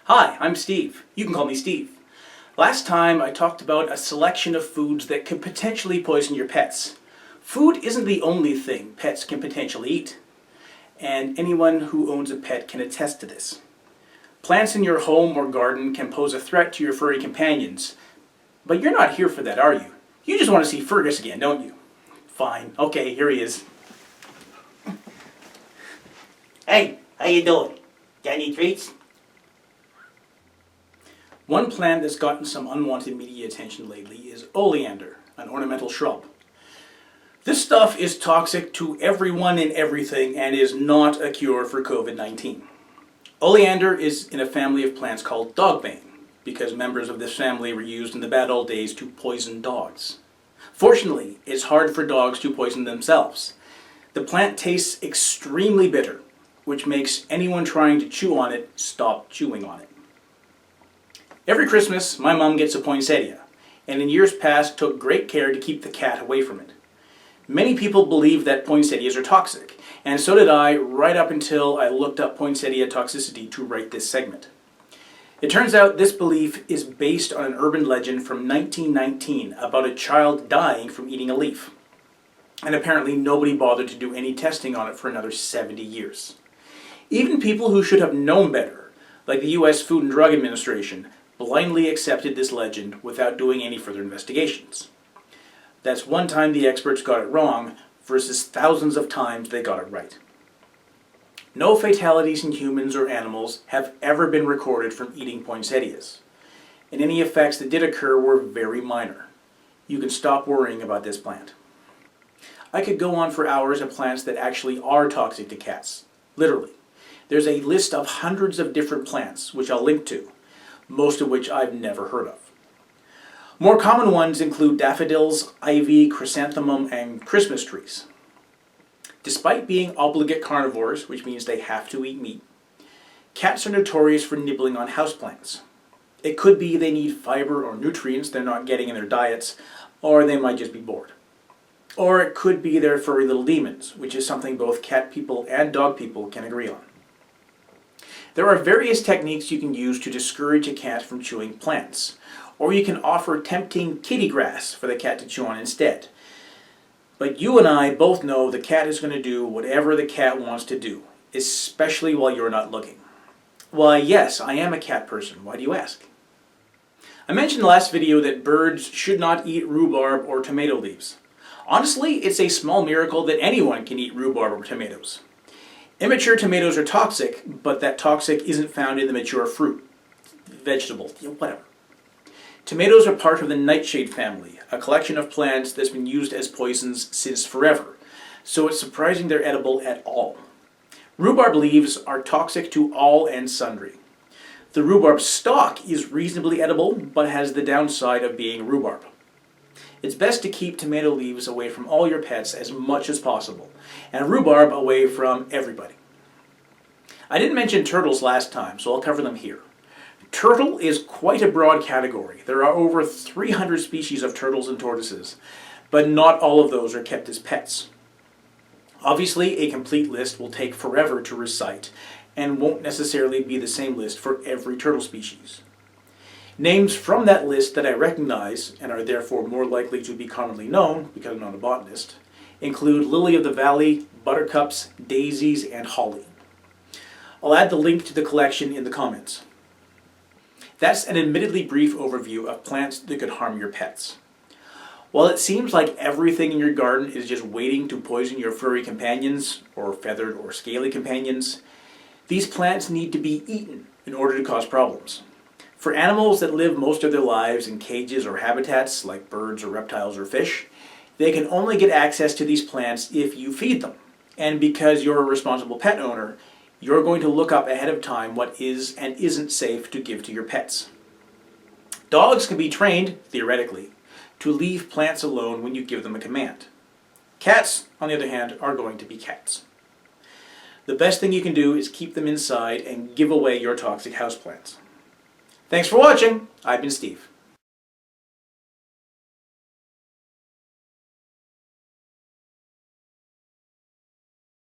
Hi, I'm Steve. You can call me Steve. Last time I talked about a selection of foods that could potentially poison your pets. Food isn't the only thing pets can potentially eat, and anyone who owns a pet can attest to this. Plants in your home or garden can pose a threat to your furry companions, but you're not here for that, are you? You just want to see Fergus again, don't you? Fine. Okay, here he is. Hey, how you doing? Got any treats? One plant that's gotten some unwanted media attention lately is Oleander, an ornamental shrub. This stuff is toxic to everyone and everything and is not a cure for COVID-19. Oleander is in a family of plants called dogbane, because members of this family were used in the bad old days to poison dogs. Fortunately, it's hard for dogs to poison themselves. The plant tastes extremely bitter, which makes anyone trying to chew on it stop chewing on it. Every Christmas, my mom gets a poinsettia, and in years past took great care to keep the cat away from it. Many people believe that poinsettias are toxic, and so did I right up until I looked up poinsettia toxicity to write this segment. It turns out this belief is based on an urban legend from 1919 about a child dying from eating a leaf. And apparently nobody bothered to do any testing on it for another 70 years. Even people who should have known better, like the US Food and Drug Administration, blindly accepted this legend without doing any further investigations. That's one time the experts got it wrong versus thousands of times they got it right. No fatalities in humans or animals have ever been recorded from eating poinsettias, and any effects that did occur were very minor. You can stop worrying about this plant. I could go on for hours of plants that actually are toxic to cats, literally. There's a list of hundreds of different plants, which I'll link to, most of which I've never heard of. More common ones include daffodils, ivy, chrysanthemum, and Christmas trees. Despite being obligate carnivores, which means they have to eat meat, cats are notorious for nibbling on houseplants. It could be they need fiber or nutrients they're not getting in their diets, or they might just be bored. Or it could be they're furry little demons, which is something both cat people and dog people can agree on. There are various techniques you can use to discourage a cat from chewing plants, or you can offer tempting kitty grass for the cat to chew on instead. But you and I both know the cat is going to do whatever the cat wants to do, especially while you're not looking. Why, yes, I am a cat person. Why do you ask? I mentioned in the last video that birds should not eat rhubarb or tomato leaves. Honestly, it's a small miracle that anyone can eat rhubarb or tomatoes. Immature tomatoes are toxic, but that toxic isn't found in the mature fruit, vegetable, whatever. Tomatoes are part of the nightshade family, a collection of plants that's been used as poisons since forever, so it's surprising they're edible at all. Rhubarb leaves are toxic to all and sundry. The rhubarb stalk is reasonably edible, but has the downside of being rhubarb. It's best to keep tomato leaves away from all your pets as much as possible, and rhubarb away from everybody. I didn't mention turtles last time, so I'll cover them here. Turtle is quite a broad category. There are over 300 species of turtles and tortoises, but not all of those are kept as pets. Obviously, a complete list will take forever to recite, and won't necessarily be the same list for every turtle species. Names from that list that I recognize, and are therefore more likely to be commonly known, because I'm not a botanist, include lily of the valley, buttercups, daisies, and holly. I'll add the link to the collection in the comments. That's an admittedly brief overview of plants that could harm your pets. While it seems like everything in your garden is just waiting to poison your furry companions, or feathered or scaly companions, these plants need to be eaten in order to cause problems. For animals that live most of their lives in cages or habitats, like birds or reptiles or fish, they can only get access to these plants if you feed them. And because you're a responsible pet owner, you're going to look up ahead of time what is and isn't safe to give to your pets. Dogs can be trained, theoretically, to leave plants alone when you give them a command. Cats, on the other hand, are going to be cats. The best thing you can do is keep them inside and give away your toxic houseplants. Thanks for watching. I've been Steve.